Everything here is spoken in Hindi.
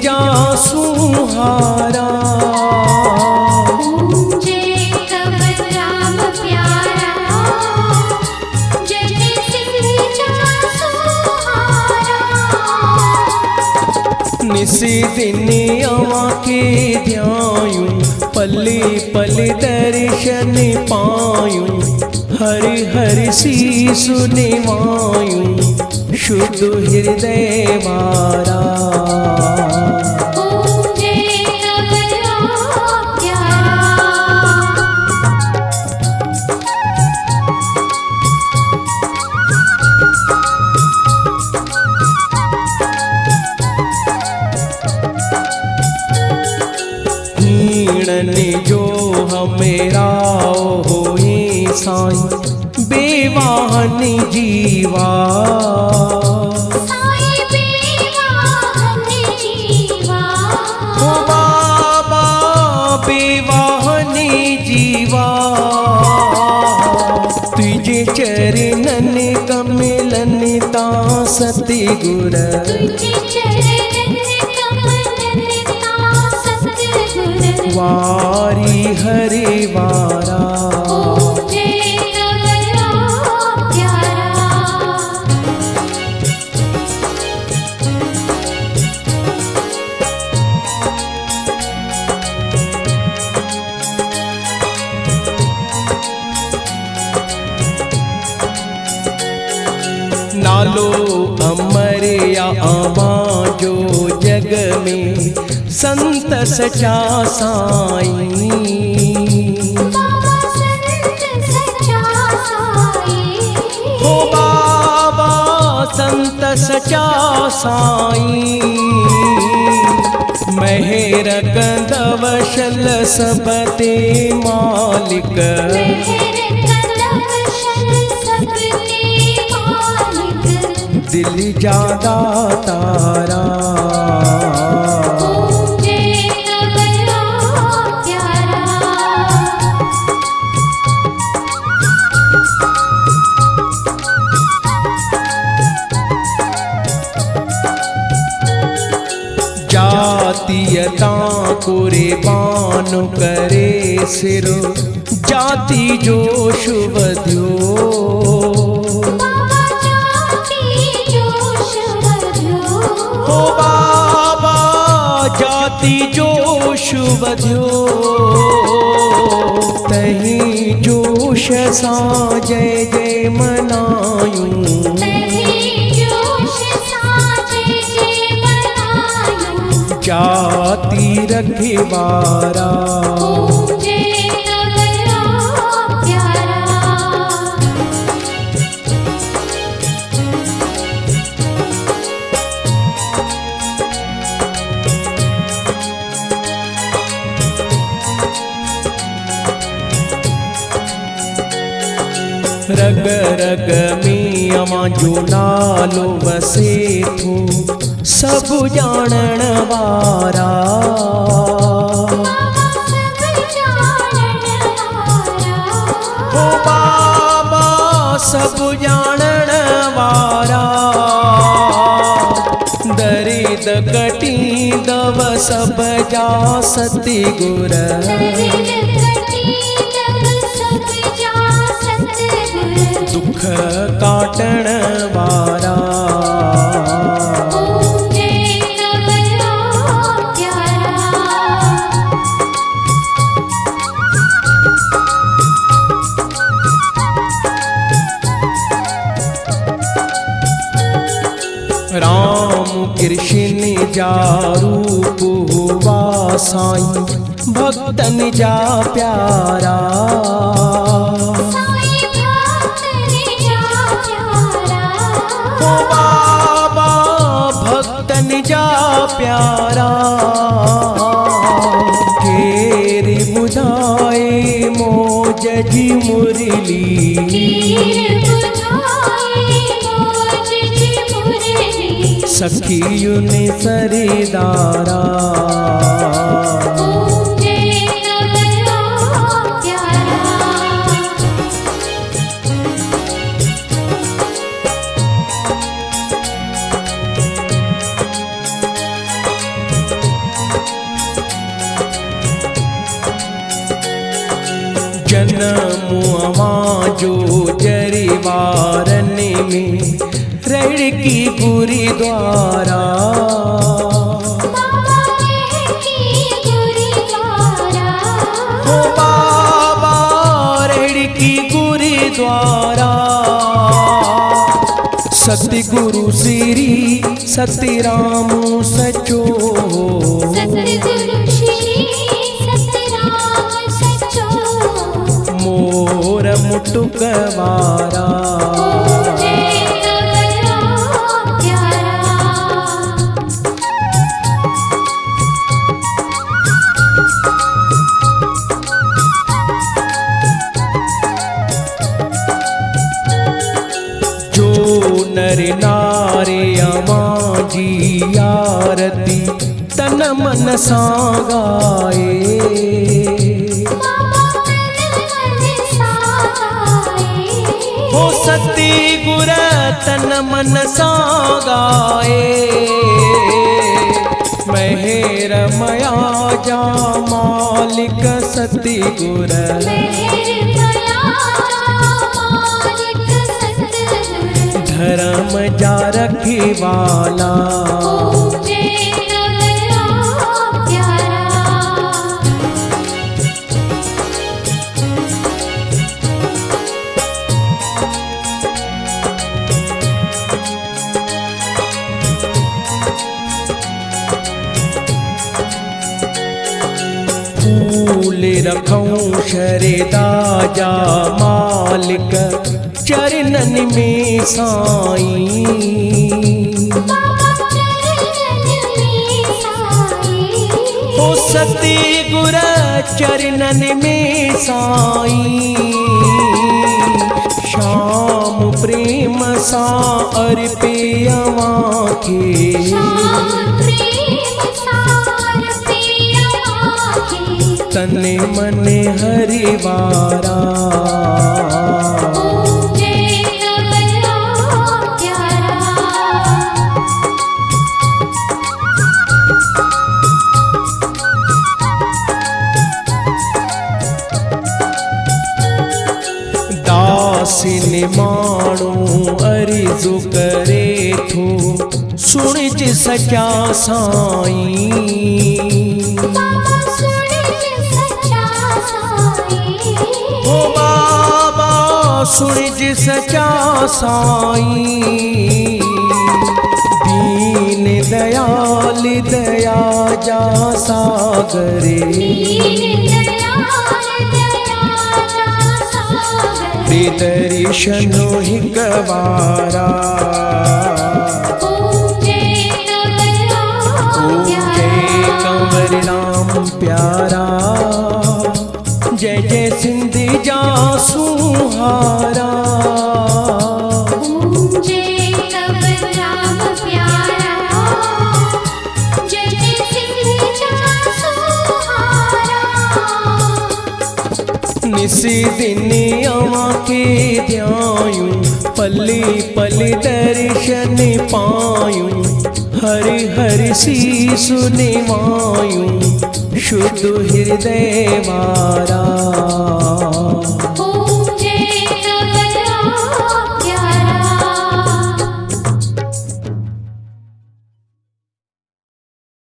जा सुहारा। गूंजे कबर राम प्यारा, जय सिंह जा सुहारा। निसी दिन अवां के ध्यायूं, पली पली दर्शन पायूं। हरि हरि सीसु निवायूं, शुद्ध हृदय वारा। गूंजे कबर राम प्यारा। हीणन जो हमेरा होए साईं, बेवाहन जीवा। साईं बेवाहन जीवा। ओ बाबा बेवाहन जीवा, तुझे चरणन कमलन ता सतगुर। तुझे चरणन कमलन ता सतगुर। वारी हरे वारा। गूंजे कबर राम प्यारा। नालो अमर या आमा जो जग में, संत सचा साईं। बाबा संत सच्चा साईं। हो बाबा संत सचा साईं। मेहर कंदवशल सबते मालिक। मेहर कदवशल सबके मालिक। दिल जादा तारा। गूंजे कबर राम प्यारा। जातीयता कुर्बान करे सिरो, जाति जोश बध्यो। बाबा जाति जोश बध्यो। ओ बाबा जाति जोश बध्यो। तही जोश सा जय जय मनायूं। तही जोश साजे जे मनायूं। जाति रखवारा। गूंजे कबर राम प्यारा। रग रग में अमां जो नालो वसे थो, सब जानण वारा। बाबा सब जानण वारा। हो बाबा सब जानण वारा। दरिद कटी दव सब जा सतगुर। दरिद कटी दव सब जा सतगुर। दुख काटण वारा। गूंजे कबर राम प्यारा। राम कृष्ण जा रूप हुआ साईं, भक्तन जा प्यारा। साईं भक्तन जा प्यारा। ओ बाबा भक्तन जा प्यारा। केर बुधाए मोज जी मुरली। कीर बुधाए मोज जी मुरली। सखियुन सरदारा। गूंजे कबर राम प्यारा। जन्मुआ जो जरीवारन में रेड़ की गुरुद्वारा बाबा की गुरुद्वारा ओ बाबा रेड़ की गुरुद्वारा सतगुरु श्री सतराम सचो सतगुरु श्री सतराम सचो मोर मुटुकवारा पूजे कबरा प्यारा जो नर नारे अमां जी आरती तन मन सां गाए बाबा मन साए हो सती गुर तन मन सां गाए मेहर मया जा मालिक सती गुर मेहर भया मालिक सतगुरु धर्म जा रखी वाला पूजे कबरा प्यारा फूल रखूं शरदा जा मालिक चरणन में साईं बाबा चरणन में साए हो सती गुर चरणन में साईं श्याम प्रेम सा अर्पे अवां के श्याम प्रेम सार पिया माखे तने मने हरिवारा पूजे कबरा प्यारा दासिन माणो अर्ज़ु करे थो सुन ज सचा साईं बाबा सुन सच्चा साए ओ बाबा सुन ज सचा साईं दीन दयाल दया जा सागरे दीन दयाल दया जा सागर दे दर्शनो हिक वारा पूजे कबरा जय प्यारा कंवर राम प्यारा जय जय सिंध जा सुहारा पूजे कबरा प्यारा जय जय सिंध जा सुहारा निसी दिन अवां के ध्यायूं पली पली दर्शन पायूं हरि हरि सीसु निवायूं शुद्ध हृदय वारा पूजे